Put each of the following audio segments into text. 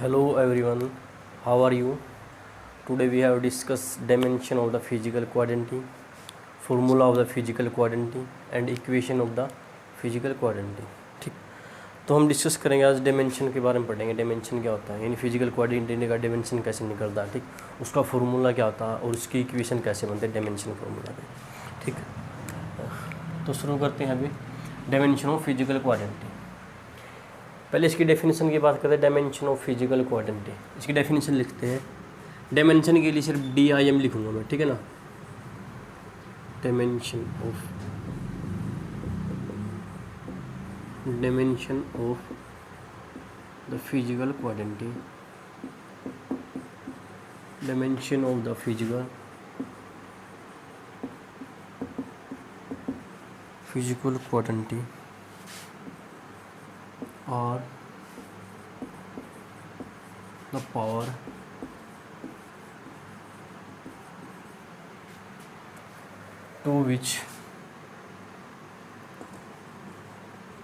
Hello everyone, how are you? Today we have discussed dimension of the physical quantity, formula of the physical quantity and equation of the physical quantity. ठीक, तो हम discuss करेंगे आज dimension के बारे में पढ़ेंगे। डायमेंशन क्या होता है, यानी फिजिकल क्वांटिटी का डायमेंशन कैसे निकलता है, ठीक, उसका फार्मूला क्या होता है और उसकी इक्वेशन कैसे बनते हैं डायमेंशन फार्मूला के। ठीक, तो शुरू करते हैं अभी डायमेंशन ऑफ फिजिकल क्वांटिटी। पहले इसकी डेफिनेशन की बात करते हैं, डायमेंशन ऑफ फिजिकल क्वांटिटी। इसकी डेफिनेशन लिखते हैं, डायमेंशन के लिए सिर्फ DIM लिखूंगा मैं, ठीक है ना। Dimension of the physical quantity, dimension of the physical quantity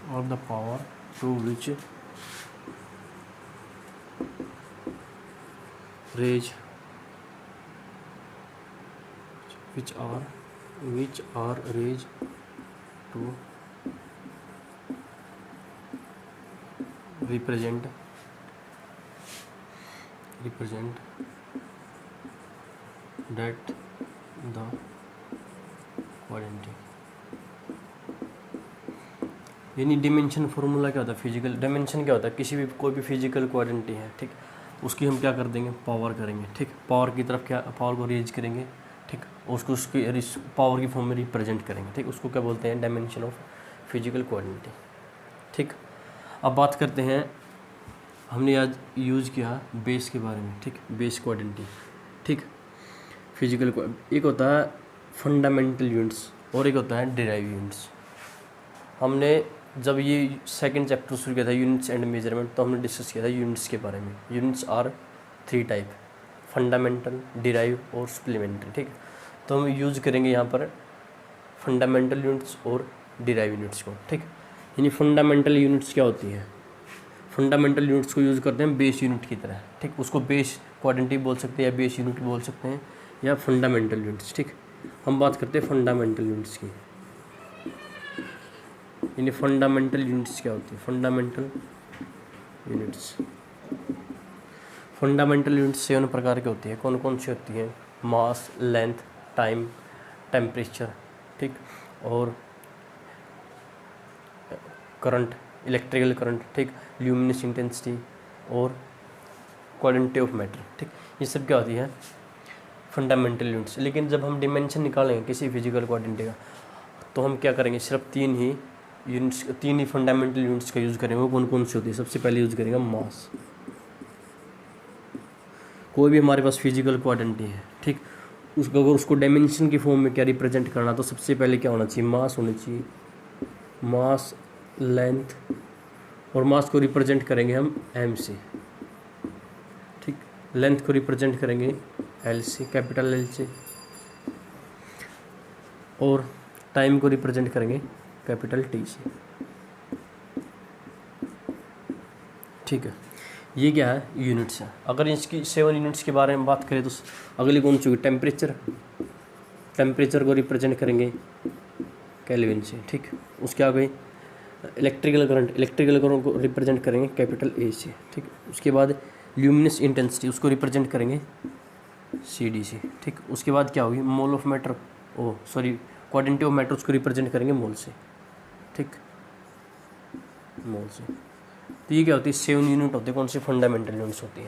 or the power to which rays which are rays to represent that the quantity। यानी डिमेंशन फार्मूला क्या होता है, फिजिकल डायमेंशन क्या होता है, किसी भी कोई भी फिजिकल क्वांटिटी है, ठीक, उसकी हम क्या कर देंगे, पावर करेंगे, ठीक, पावर की तरफ क्या, पावर को रेज करेंगे, ठीक, उसको उसकी पावर की फॉर्म में रिप्रेजेंट करेंगे, ठीक, उसको क्या बोलते हैं, डायमेंशन ऑफ फिजिकल क्वांटिटी। ठीक, अब बात करते हैं, हमने आज यूज़ किया बेस के बारे में, ठीक, बेस क्वांटिटी, ठीक, फिजिकल एक होता है फंडामेंटल यूनिट्स और एक होता है डिराइव यूनिट्स। हमने जब ये सेकंड चैप्टर शुरू किया था यूनिट्स एंड मेजरमेंट, तो हमने डिस्कस किया था यूनिट्स के बारे में। Units are 3 type, fundamental, derive और सप्लीमेंट्री। ठीक, तो हम यूज़ करेंगे यहाँ पर फंडामेंटल यूनिट्स और डिराइव यूनिट्स को। ठीक, यानी फंडामेंटल यूनिट्स क्या होती है, फंडामेंटल यूनिट्स को यूज़ करते हैं बेस यूनिट की तरह। ठीक, उसको बेस क्वांटिटी बोल सकते हैं या बेस यूनिट बोल सकते हैं या फंडामेंटल यूनिट्स। ठीक, हम बात करते हैं फंडामेंटल यूनिट्स की। यानी फंडामेंटल यूनिट्स क्या होती है, फंडामेंटल यूनिट्स 7 प्रकार की होती है। कौन कौन सी होती है, मास, लेंथ, टाइम, टेम्परेचर, ठीक, और करंट, इलेक्ट्रिकल करंट, ठीक, ल्यूमिनस इंटेंसिटी और क्वांटिटी ऑफ मैटर। ठीक, ये सब क्या होती है, फंडामेंटल यूनिट्स। लेकिन जब हम डिमेंशन निकालेंगे किसी फिजिकल क्वांटिटी का, तो हम क्या करेंगे, सिर्फ 3 ही फंडामेंटल यूनिट्स का यूज़ करेंगे। वो कौन कौन सी होती है, सबसे पहले यूज़ करेंगे मास। कोई भी हमारे पास फिजिकल क्वांटिटी है, ठीक, उसको अगर उसको डायमेंशन की फॉर्म में क्या रिप्रेजेंट करना, तो सबसे पहले क्या होना चाहिए, मास होनी चाहिए, मास, लेंथ, और मास को रिप्रेजेंट करेंगे हम m से, ठीक, लेंथ को रिप्रेजेंट करेंगे L से, कैपिटल L से, और टाइम को रिप्रेजेंट करेंगे कैपिटल T से। ठीक है, ये क्या है, यूनिट्स है। अगर इसकी 7 यूनिट्स के बारे में बात करें तो अगली कौन सी होगी, टेम्परेचर को रिप्रेजेंट करेंगे केल्विन से। ठीक, उसके आगे इलेक्ट्रिकल करंट को रिप्रेजेंट करेंगे कैपिटल A से। ठीक, उसके बाद ल्यूमिनस इंटेंसिटी, उसको रिप्रेजेंट करेंगे CD से। ठीक, उसके बाद क्या होगी, mole of matter, quantity of matter, उसको रिप्रेजेंट करेंगे मोल से। ठीक, मोल से। तो ये क्या होती है, 7 यूनिट होते हैं। कौन सी, फंडामेंटल यूनिट्स होती है।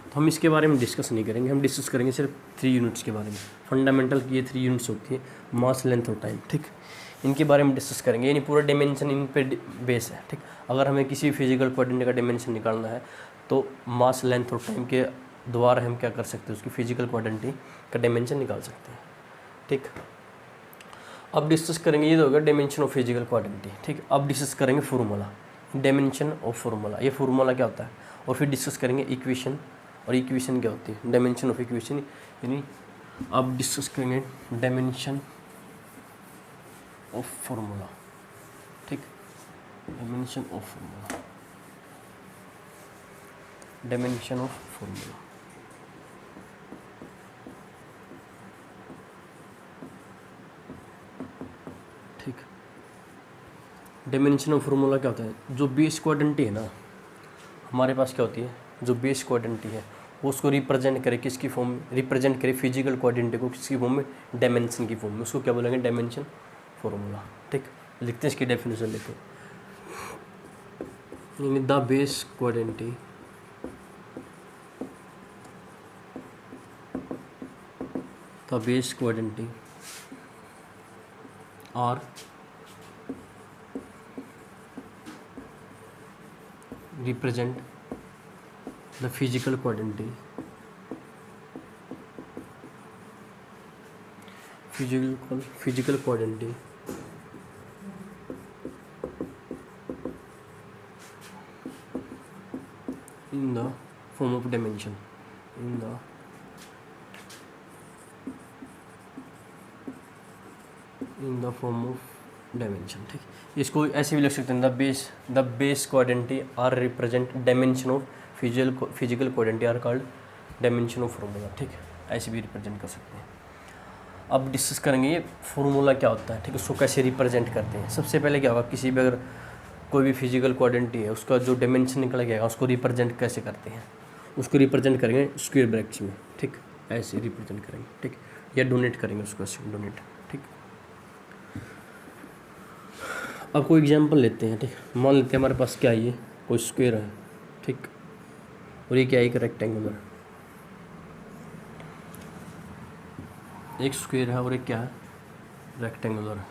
तो हम इसके बारे में डिस्कस नहीं करेंगे, हम डिस्कस करेंगे सिर्फ 3 यूनिट्स के बारे में। फंडामेंटल की ये 3 यूनिट्स होती है, मास, लेंथ और टाइम। ठीक, इनके बारे में डिस्कस करेंगे। यानी पूरा डायमेंशन इन पे बेस है। ठीक, अगर हमें किसी फिजिकल क्वांटिटी का डायमेंशन निकालना है, तो मास, लेंथ और टाइम के द्वारा हम क्या कर सकते हैं, उसकी फिजिकल क्वांटिटी का डायमेंशन निकाल सकते हैं। ठीक, अब डिस्कस करेंगे, ये तो होगा डायमेंशन ऑफ फिजिकल क्वांटिटी। ठीक, अब डिस्कस करेंगे फार्मूला, डायमेंशन ऑफ फार्मूला, ये फार्मूला क्या होता है, और फिर डिस्कस करेंगे इक्वेशन, और इक्वेशन क्या होती है, डायमेंशन ऑफ इक्वेशन। यानी अब डिस्कस करेंगे डायमेंशन ऑफ फार्मूला। ठीक, dimension of formula. Dimension of formula. ठीक, डायमेंशन ऑफ फॉर्मूला क्या होता है? जो बेस क्वाड्रेंटी है ना हमारे पास, क्या होती है जो बेस क्वाड्रेंटी है वो उसको रिप्रेजेंट करे किसकी फॉर्म में? रिप्रेजेंट करे फिजिकल क्वाड्रेंटी को किसकी फॉर्म में? डायमेंशन की फॉर्म में। उसको क्या बोलेंगे? Dimension formula. ठीक, लिखते हैं इसकी डेफिनेशन लेते हैं। The base quantity are represent the physical quantity in the form of dimension ठीक, इसको ऐसे भी लिख सकते हैं, the base quantity are represent dimension of physical quantity are called dimension of formula. ठीक, ऐसे भी रिप्रेजेंट कर सकते हैं। अब डिस्कस करेंगे ये फॉर्मूला क्या होता है। ठीक, उसको कैसे रिप्रेजेंट करते हैं। सबसे पहले क्या होगा, किसी भी अगर कोई भी फिजिकल क्वाड्रेंटी है उसका जो डायमेंशन निकल गया उसको रिप्रेजेंट कैसे करते हैं? उसको रिप्रेजेंट करेंगे स्क्वायर ब्रैकेट्स में। ठीक, ऐसे रिप्रेजेंट करेंगे। ठीक, या डोनेट करेंगे उसको ऐसे, डोनेट। ठीक, अब कोई एग्जांपल लेते हैं। ठीक, मान लेते हैं हमारे पास क्या है, ये कोई स्क्वायर है। ठीक, और ये क्या है? एक रेक्टेंगुलर, एक स्क्वायर है और एक क्या है? रेक्टेंगुलर है।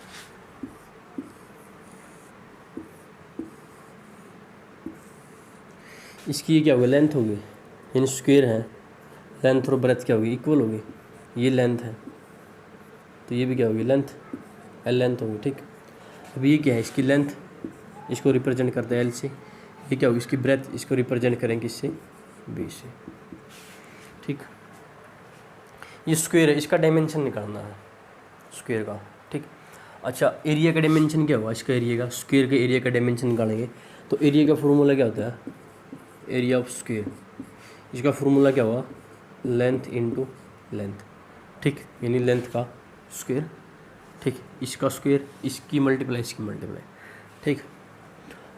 इसकी ये क्या होगी? लेंथ होगी, यानी स्क्वायर है, लेंथ और ब्रेथ क्या होगी? इक्वल होगी। ये लेंथ है तो ये भी क्या होगी? लेंथ, एल लेंथ होगी। ठीक, अब ये क्या है? इसकी लेंथ, इसको रिप्रेजेंट करते हैं एल से। ये क्या होगी? इसकी ब्रेथ, इसको रिप्रेजेंट करेंगे इससे, बी से। ठीक, ये स्क्वायर है, इसका डायमेंशन निकालना है स्क्वायर का। ठीक, अच्छा, एरिया का डायमेंशन क्या होगा? इसका एरिया का, स्क्वायर के एरिया का डायमेंशन निकालेंगे तो एरिया का फॉर्मूला क्या होता है? एरिया ऑफ स्क्वायर, इसका फॉर्मूला क्या हुआ? Length into length. ठीक, यानी लेंथ का स्क्वायर। ठीक, इसका स्क्वायर, इसकी मल्टीप्लाई, इसकी मल्टीप्लाई। ठीक,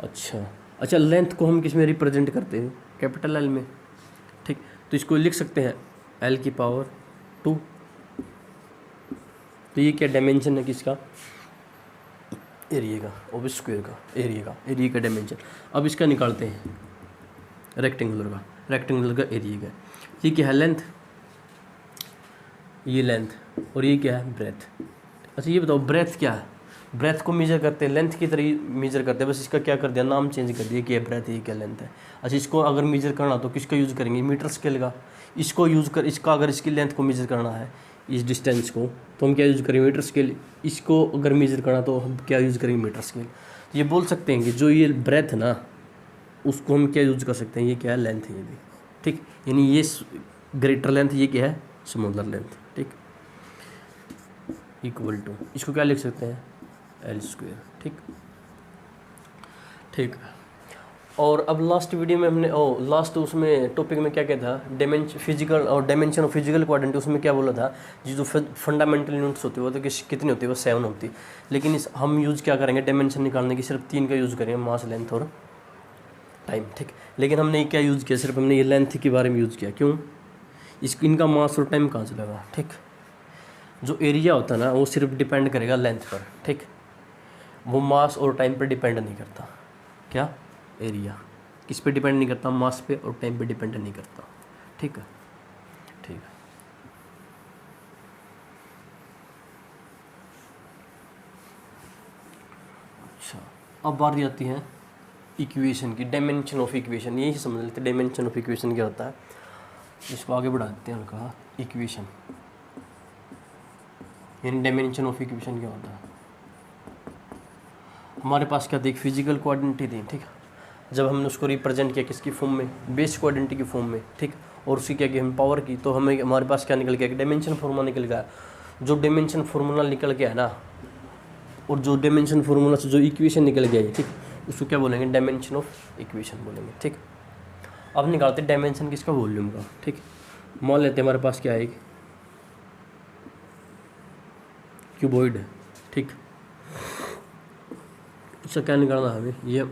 अच्छा, लेंथ को हम किस में रिप्रेजेंट करते हैं? कैपिटल एल में। ठीक, तो इसको लिख सकते हैं एल की पावर 2। तो ये क्या डायमेंशन है किसका? एरिया का, और स्क्वायर का, एरिया का डायमेंशन। अब इसका निकालते हैं रेक्टेंगुलर का एरिया का। ये क्या है? लेंथ, ये लेंथ, और ये क्या है? ब्रेथ। अच्छा, ये बताओ ब्रेथ क्या है? ब्रेथ को मेजर करते हैं, लेंथ की तरह मेजर करते हैं, बस इसका क्या कर दिया? नाम चेंज कर दिया, क्या ब्रेथ है, ये क्या लेंथ है। अच्छा, इसको अगर मेजर करना तो किसका यूज़ करेंगे? मीटर स्केल का। इसको यूज़ कर, इसका अगर इसकी लेंथ को मेजर करना है, इस डिस्टेंस को, तो हम क्या यूज़ करेंगे? Metre scale. इसको अगर मेजर करना तो हम क्या यूज़ करेंगे? Metre scale. तो ये बोल सकते हैं कि जो ये ब्रेथ है ना उसको हम क्या यूज़ कर सकते हैं? ये क्या है? लेंथ है ये भी। ठीक, यानी ये ग्रेटर लेंथ, ये क्या है? Smaller length. ठीक, इक्वल टू, इसको क्या लिख सकते हैं? L square. ठीक, और अब लास्ट वीडियो में हमने लास्ट उसमें टॉपिक में क्या था? Dimension of physical quantity. उसमें क्या बोला था? जो फंडामेंटल यूनिट्स होती है वो तो कितनी होती है? वो 7 होती है। लेकिन हम यूज़ क्या करेंगे डायमेंशन निकालने की? सिर्फ 3 का यूज़ करेंगे, मास, लेंथ और टाइम। ठीक, लेकिन हमने क्या यूज़ किया? सिर्फ हमने ये लेंथ के बारे में यूज़ किया। क्यों? इनका मास और टाइम कहाँ से लगा? ठीक, जो एरिया होता है ना वो सिर्फ डिपेंड करेगा लेंथ पर। ठीक, वो मास और टाइम पर डिपेंड नहीं करता। क्या? एरिया किस पे डिपेंड नहीं करता? मास पे और टाइम पे डिपेंड नहीं करता। ठीक है, अच्छा, अब बारी आती है इक्वेशन की, डायमेंशन ऑफ इक्वेशन। यही समझ लेते हैं डायमेंशन ऑफ इक्वेशन क्या होता है। इसको आगे बढ़ा देते हैं हल्का। इक्वेशन यानी डायमेंशन ऑफ इक्वेशन क्या होता है? हमारे पास क्या थी? फिजिकल क्वांटिटी थी। ठीक, जब हमने उसको रिप्रेजेंट किया किसकी फॉर्म में? बेस क्वांटिटी की फॉर्म में। ठीक, और उसी क्या किया हम? पावर की। तो हमें हमारे पास क्या निकल गया? डायमेंशन फार्मूला निकल गया। जो डायमेंशन फार्मूला निकल गया है ना, और जो डायमेंशन फार्मूला से जो इक्वेशन निकल गया है, ठीक, उसको क्या बोलेंगे? डायमेंशन ऑफ इक्वेशन बोलेंगे। ठीक, अब निकालते हैं डायमेंशन किसका, वॉल्यूम का। ठीक, मान लेते हैं हमारे पास क्या है, एक क्यूबॉइड है। ठीक, इसका क्या निकालना है हमें, ये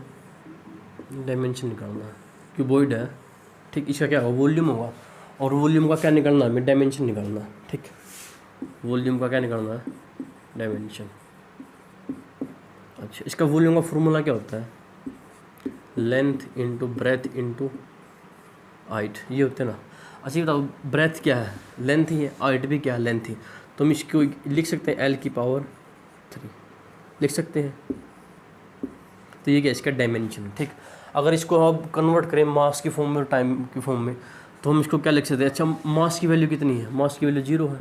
डायमेंशन निकालना है। क्यूबॉइड है, ठीक, इसका क्या होगा, वॉल्यूम होगा, और वॉल्यूम का क्या निकालना है हमें, डायमेंशन निकालना है। ठीक, वॉल्यूम का क्या निकालना है, डायमेंशन। अच्छा, इसका वॉल्यूम का फॉर्मूला क्या होता है, length into breadth into height, ये होते हैं ना। अच्छा, बताओ ब्रेथ क्या है, लेंथ ही है, हाइट भी क्या है, लेंथ ही। तो हम इसको लिख सकते हैं L की पावर 3 लिख सकते हैं। तो ये क्या, इसका डायमेंशन। ठीक, अगर इसको आप कन्वर्ट करें मास की फॉर्म में और टाइम की फॉर्म में, तो हम इसको क्या लिख सकते हैं, अच्छा मास की वैल्यू कितनी है, मास की वैल्यू 0 है,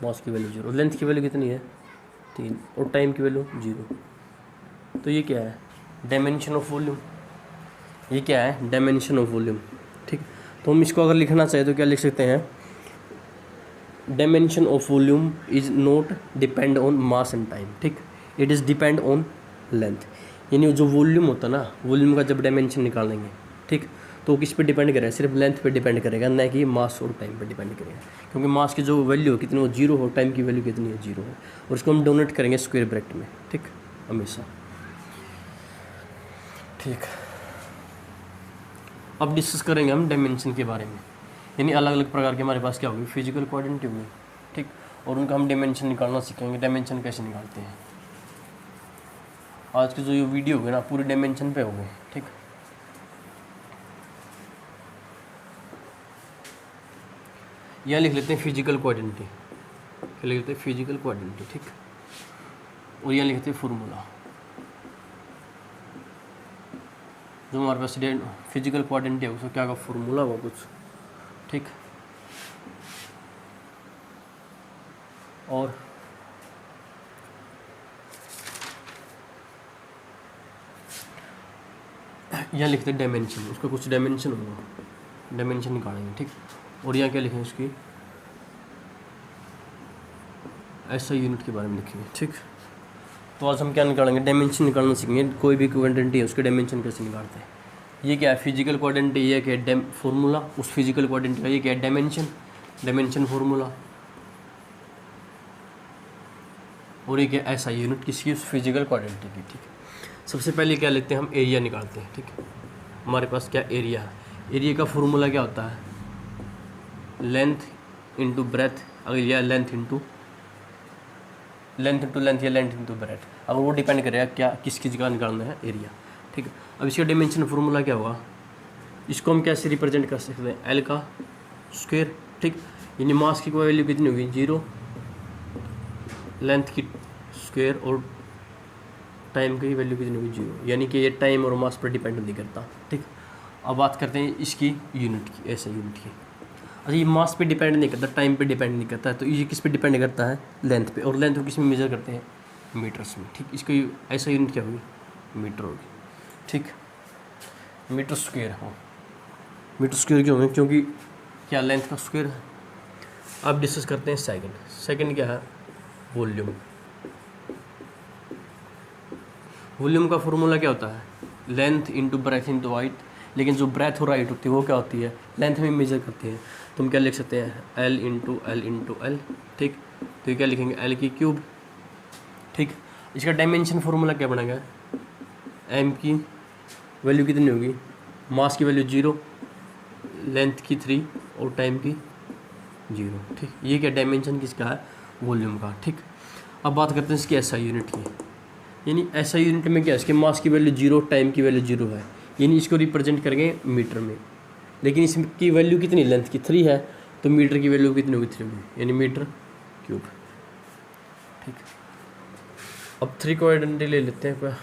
मास की वैल्यू 0, लेंथ की वैल्यू कितनी है 3, और टाइम की वैल्यू 0। तो ये क्या है, डायमेंशन ऑफ वॉल्यूम। ये क्या है, डायमेंशन ऑफ वॉल्यूम। ठीक, तो हम इसको अगर लिखना चाहे तो क्या लिख सकते हैं, dimension of volume is not depend on mass and time. ठीक, it is depend on length. यानी जो वॉल्यूम होता है ना, वॉल्यूम का जब डायमेंशन निकालेंगे, ठीक, तो किस पे डिपेंड करेगा, सिर्फ लेंथ पे डिपेंड करेगा, ना कि मास और टाइम पे डिपेंड करेगा। क्योंकि मास की जो वैल्यू है कितनी, वो 0 हो, टाइम की वैल्यू कितनी है 0 हो, और इसको हम डोनेट करेंगे स्क्वायर ब्रैकेट में। ठीक, हमेशा। ठीक, अब डिस्कस करेंगे हम डायमेंशन के बारे में। यानी अलग अलग प्रकार के हमारे पास क्या होगी, फिजिकल क्वांटिटी होगी। ठीक, और उनका हम डायमेंशन निकालना सीखेंगे, डायमेंशन कैसे निकालते हैं। आज की जो ये वीडियो होगी ना, पूरी डायमेंशन पे होगी। ठीक, यहाँ लिख लेते हैं फिजिकल क्वांटिटी, क्या लिख लेते हैं, फिजिकल क्वांटिटी। ठीक, और यहाँ लिखते हैं फॉर्मूला, जो हमारे पास फिजिकल क्वांटिटी है उसका क्या का फॉर्मूला होगा कुछ। ठीक, और यहाँ लिखते हैं डायमेंशन, उसका कुछ डायमेंशन होगा, डायमेंशन निकालेंगे। ठीक, और यहाँ क्या लिखेंगे, उसकी ऐसा यूनिट के बारे में लिखेंगे। ठीक, तो आज हम क्या निकालेंगे, डायमेंशन निकालना सीखेंगे। कोई भी क्वांटिटी है उसके डायमेंशन कैसे निकालते हैं। ये क्या है, फिजिकल क्वांटिटी, ये क्या है फॉर्मूला उस फिजिकल क्वांटिटी का, ये क्या है डायमेंशन, डायमेंशन फॉर्मूला, और ये क्या ऐसा यूनिट किसकी, उस फिजिकल क्वांटिटी की। ठीक, सबसे पहले क्या लेते हैं हम, एरिया निकालते हैं। ठीक, हमारे पास क्या एरिया है, एरिया का फॉर्मूला क्या होता है, लेंथ इंटू ब्रेथ, अगर यह लेंथ इंटू लेंथ या लेंथ इंटू ब्रेथ, अगर वो डिपेंड करेगा क्या किस चीज़ का निकालना है, एरिया। ठीक, अब इसका डायमेंशन फॉर्मूला क्या होगा, इसको हम कैसे रिप्रेजेंट कर सकते हैं, एल का स्क्वायर। ठीक, यानी मास की कोई वैल्यू कितनी होगी 0, लेंथ की स्क्वायर, और टाइम की वैल्यू कितनी होगी 0, यानी कि ये टाइम और मास पर डिपेंड नहीं करता। ठीक, अब बात करते हैं इसकी यूनिट की, ऐसे यूनिट की। अच्छा, ये मास पे डिपेंड नहीं करता, टाइम पे डिपेंड नहीं करता है, तो ये किस पे डिपेंड करता है, लेंथ पे, और लेंथ को किस में मेजर करते हैं, मीटर्स में। ठीक, इसकी ऐसा यूनिट क्या होगी, मीटर होगी। ठीक, मीटर स्क्वायर हो, मीटर स्क्वायर क्यों होंगे, क्योंकि क्या लेंथ का स्क्वायर है। अब डिस्कस करते हैं सेकंड। सेकंड क्या है, वॉल्यूम। वॉल्यूम का फॉर्मूला क्या होता है, length into breadth into height, लेकिन जो ब्रेथ और हाइट होती है वो क्या होती है, लेंथ में मेजर करती है। तो हम क्या लिख सकते हैं, एल इंटू एल। ठीक, तो ये क्या लिखेंगे, एल की क्यूब। ठीक, इसका डायमेंशन फॉर्मूला क्या बनेगा, एम की वैल्यू कितनी होगी, मास की वैल्यू 0, लेंथ की 3, और टाइम की 0। ठीक, ये क्या डायमेंशन किसका है, वॉल्यूम का। ठीक, अब बात करते हैं इसकी ऐसा यूनिट की। यानी ऐसा यूनिट में क्या है, इसके मास की वैल्यू 0, टाइम की वैल्यू 0 है, यानी इसको रिप्रेजेंट करेंगे मीटर में। लेकिन इसकी वैल्यू कितनी, लेंथ की 3 है, तो मीटर की वैल्यू कितनी होगी 3 होगी, यानी मीटर क्यूब। ठीक, अब 3 को आइडेंटिटी ले लेते हैं क्या,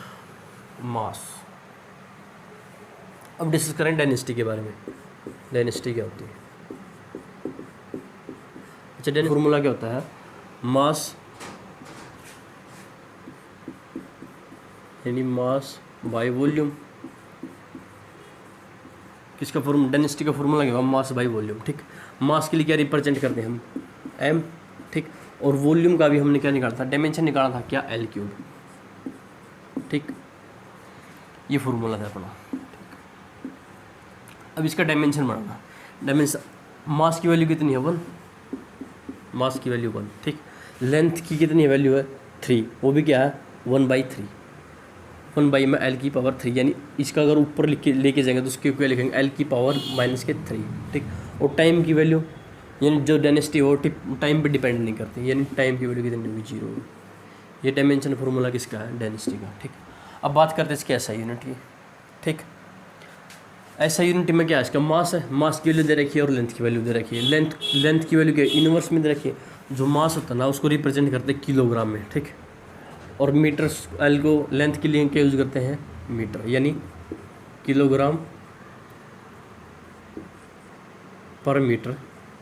मास। अब डिस्कस करें डेंसिटी के बारे में। डेंसिटी क्या होती है, अच्छा डेंसिटी फॉर्मूला क्या होता है, मास यानी मास बाय वॉल्यूम। किसका फॉर्मूला, डेंसिटी का फॉर्मूला क्या होगा, मास बाय वॉल्यूम। ठीक, मास के लिए क्या रिप्रेजेंट करते हैं हम, एम। ठीक, और वॉल्यूम का भी हमने क्या निकाला था, डायमेंशन निकाला था क्या, एल क्यूब। ठीक, ये फॉर्मूला था अपना। अब इसका डायमेंशन बनाना, डायमेंशन मास की वैल्यू कितनी है 1, मास की वैल्यू 1, ठीक। लेंथ की कितनी वैल्यू है 3, वो भी क्या है 1/3, 1 में l की पावर 3, यानी इसका अगर ऊपर लेके जाएंगे तो उसके क्या लिखेंगे l की पावर -3, ठीक। और टाइम की वैल्यू यानी जो डेंसिटी वो टाइम पे डिपेंड नहीं करती, यानी टाइम की वैल्यू कितनी होगी 0 होगी। ये डायमेंशन फार्मूला किसका है डेंसिटी का, ठीक। अब बात करते हैं इसके ऐसा यूनिट की, ठीक। ऐसा यूनिट में क्या है इसका मास है, मास की वैल्यू दे रखी है और लेंथ की वैल्यू दे रखी है। लेंथ की वैल्यू क्या इनवर्स में दे रखी है, जो मास होता है ना उसको रिप्रेजेंट करते हैं किलोग्राम में, ठीक। और मीटर एल को लेंथ के लिए क्या यूज़ करते हैं मीटर, यानी किलोग्राम पर मीटर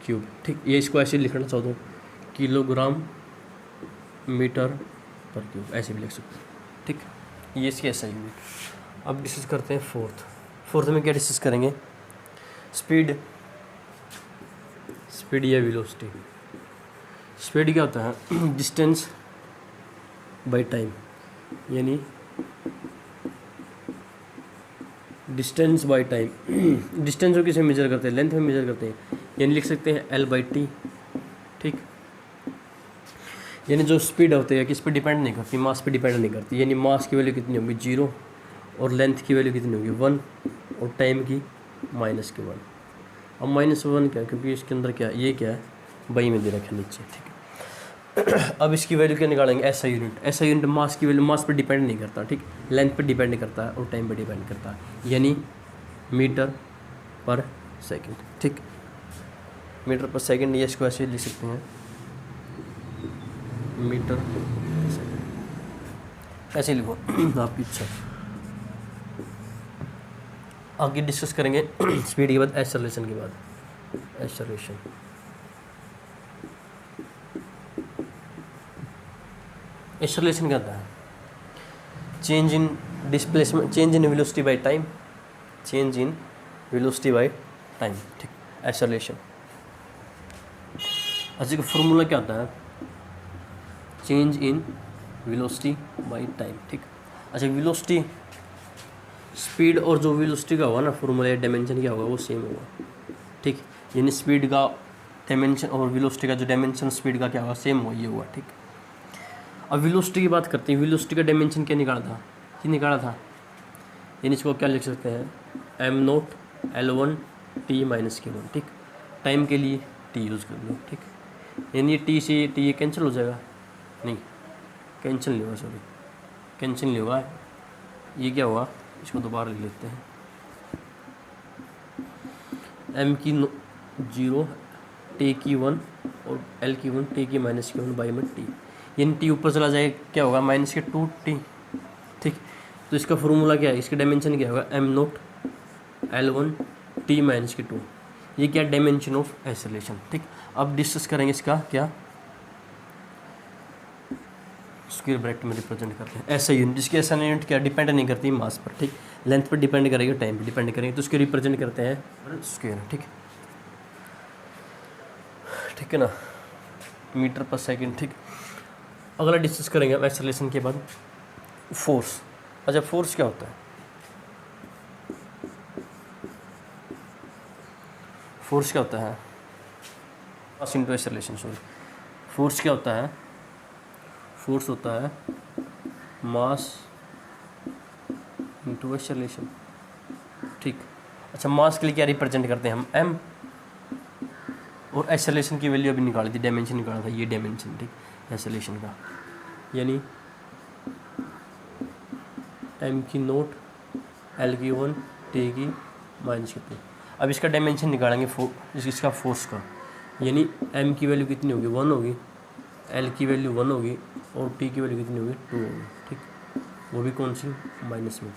क्यूब, ठीक। ये इसको ऐसे लिखना चाहता हूँ किलोग्राम मीटर पर क्यूब, ऐसे भी लिख सकते हैं, ठीक। ये इसके ऐसा यूनिट। अब डिस्कस करते हैं फोर्थ में क्या डिस्कस करेंगे, स्पीड या वेलोसिटी। स्पीड क्या होता है डिस्टेंस बाय टाइम, यानी डिस्टेंस बाय टाइम। डिस्टेंस को किसे मेजर करते हैं, लेंथ में मेजर करते हैं, यानी लिख सकते हैं L/T, ठीक। यानी जो स्पीड होती है किस पे डिपेंड नहीं करती, मास पे डिपेंड नहीं करती, यानी मास की वैल्यू कितनी होगी 0 और लेंथ की वैल्यू कितनी होगी 1 और टाइम की -1। अब -1 क्या, क्योंकि इसके अंदर क्या ये क्या है बाई में दे रखा है नीचे, ठीक है। अब इसकी वैल्यू क्या निकालेंगे, ऐसा यूनिट मास की वैल्यू मास पे डिपेंड नहीं करता, ठीक। लेंथ पे डिपेंड करता है और टाइम पे डिपेंड करता है, यानी मीटर पर सेकंड, ठीक। मीटर पर सेकंड, ये इसको ऐसे लिख सकते हैं मीटर पर सेकंड, ऐसे लिखो आपकी इच्छा। आगे डिस्कस करेंगे स्पीड के बाद एक्सेलरेशन के बाद। एक्सेलरेशन क्या होता है, change in displacement, change in velocity by time, change in velocity by time, ठीक। एक्सेलरेशन अच्छा का फॉर्मूला क्या होता है, change in velocity by time, ठीक। अच्छा वेलोसिटी स्पीड और जो वेलोसिटी का होगा ना फॉर्मूला या डायमेंशन क्या होगा वो सेम होगा, ठीक। यानी स्पीड का डायमेंशन और वेलोसिटी का जो डायमेंशन स्पीड का क्या होगा सेम हो, ये हुआ, ठीक। अब वेलोसिटी की बात करते हैं, वेलोसिटी का डायमेंशन क्या निकाला था, यानी इसको क्या लिख सकते हैं m0 L1 t - k1, ठीक। टाइम के लिए t यूज़ कर लो, ठीक। यानी t से t ये कैंसिल हो जाएगा, नहीं कैंसिल नहीं होगा, सॉरी कैंसिल नहीं होगा, ये क्या होगा इसको दोबारा लिख लेते हैं, m की 0 t की 1 और l की 1 t की -k1 बाई में t, यानी t ऊपर चला जाए क्या होगा -2t, ठीक। तो इसका फॉर्मूला क्या है, इसका डायमेंशन क्या होगा m0 L1 t - k2, ये क्या डायमेंशन ऑफ एक्सेलरेशन, ठीक। अब डिस्कस करेंगे इसका क्या स्क्वायर ब्रैकेट में रिप्रेजेंट करते हैं ऐसा यूनिट, जिसकी ऐसा यूनिट क्या डिपेंड नहीं करती मास पर, ठीक। लेंथ पर डिपेंड करेगी, टाइम पर डिपेंड करेंगे, तो उसके रिप्रेजेंट करते हैं स्क्वायर, ठीक है ना, मीटर पर सेकंड, ठीक। अगला डिस्कस करेंगे अब एक्सेलरेशन के बाद फोर्स। अच्छा फोर्स क्या होता है, फोर्स क्या होता है mass into acceleration, sorry force क्या होता है, फोर्स होता है मास इंटू एक्सेलरेशन, ठीक। अच्छा मास के लिए क्या रिप्रेजेंट करते हैं हम m, और एक्सेलरेशन की वैल्यू अभी निकाली थी, डायमेंशन निकाला था, ये डायमेंशन, ठीक एक्सेलरेशन का, यानी m की 0 l की 1 t की -2। अब इसका डायमेंशन निकालेंगे इसका फोर्स का, यानी m की वैल्यू कितनी होगी 1 होगी, l की वैल्यू 1 होगी और t की वैल्यू कितनी होगी 2 होगी, ठीक। वो भी कौन सी -2।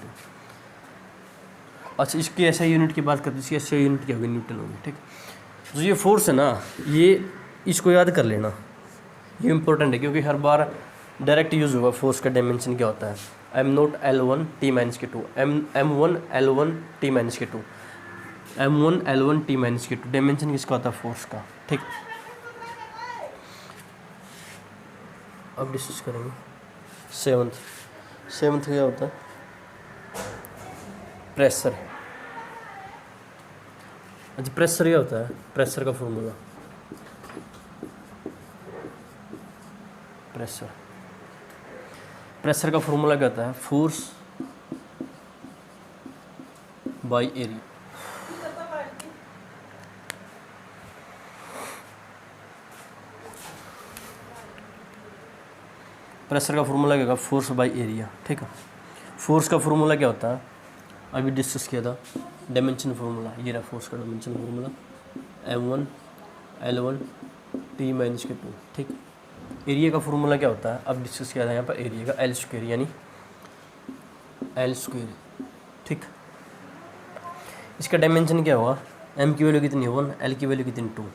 अच्छा इसकी ऐसा यूनिट की बात करते हैं, इसकी ऐसा यूनिट क्या होगी न्यूटन होगी, ठीक। जो ये फोर्स है ना ये इसको याद कर लेना, ये इंपॉर्टेंट है क्योंकि हर बार डायरेक्ट यूज़ होगा फोर्स का डायमेंशन क्या होता है m0 L1 t - k2, m1 L1 t - k2, m1 L1 t - k2 dimension किसका होता है फोर्स का, ठीक। अब डिस्कस करेंगे सेवंथ क्या होता है प्रेशर। अच्छा प्रेशर क्या होता है, प्रेशर का फॉर्मूला, प्रेशर का फॉर्मूला क्या होता है, फोर्स बाय एरिया। प्रेशर का फॉर्मूला क्या होगा, फोर्स बाय एरिया। ठीक है, फोर्स का फॉर्मूला क्या होता है, अभी डिस्कस किया था, डायमेंशन फार्मूला, ये रहा फोर्स का dimension formula, m1 L1 T minus के 2। ठीक, एरिया का फॉर्मूला क्या होता है, अब डिस्कस किया था यहाँ पर एरिया का, एल स्क्वायर यानी एल स्क्वायर। ठीक, इसका डायमेंशन क्या होगा, m की वैल्यू कितनी है 1, L की वैल्यू कितनी 2।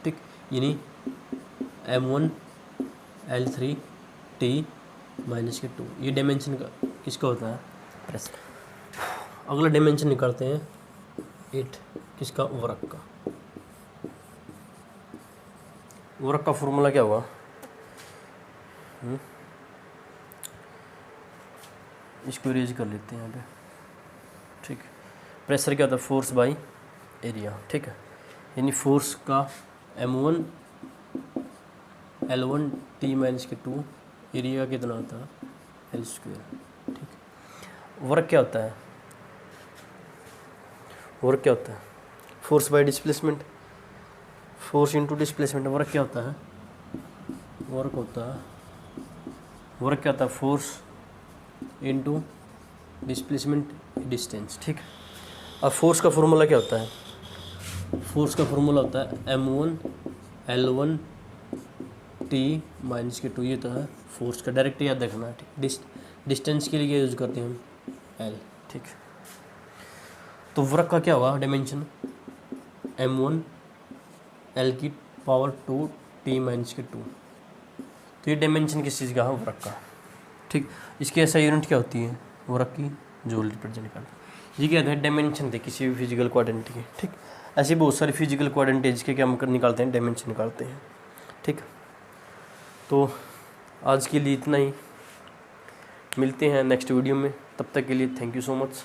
ठीक, यानी m1 L3 T माइनस के 2, ये डायमेंशन का किसका होता है, प्रेशर। अगला डायमेंशन निकालते हैं 8, किसका, वरक का। वरक का फॉर्मूला क्या हुआ, इसको रेज कर लेते हैं यहाँ पे। ठीक, प्रेशर क्या होता है, फोर्स बाय एरिया। ठीक है, यानी फोर्स का m1 L1 T माइनस के 2, एरिया कितना होता है, एल स्क्वायर। ठीक, वर्क क्या होता है, वर्क क्या होता है, force by displacement, force into displacement. Work क्या होता है, वर्क होता है, वर्क क्या होता है, फोर्स इनटू डिस्प्लेसमेंट डिस्टेंस। ठीक, अब फोर्स का फॉर्मूला क्या होता है, फोर्स का फॉर्मूला होता है m1 L1 T माइनस के 2, ये तो है फोर्स का, डायरेक्ट याद रखना। ठीक, डिस्टेंस के लिए यूज़ करते हैं हम L। ठीक, तो वर्क का क्या होगा, डायमेंशन m1 L की पावर 2 T माइनस के 2, तो ये डायमेंशन किस चीज़ का है, वर्क का। ठीक, इसकी ऐसा यूनिट क्या होती है, वर्क की जूल रिप्रेजेंट करता है। ये क्या है, डायमेंशन थे किसी भी फिजिकल क्वांटिटी के। ठीक, ऐसी बहुत सारी फिजिकल क्वांटिटीज के क्या हम निकालते हैं, डायमेंशन निकालते हैं। ठीक, तो आज के लिए इतना ही, मिलते हैं नेक्स्ट वीडियो में, तब तक के लिए थैंक यू सो मच।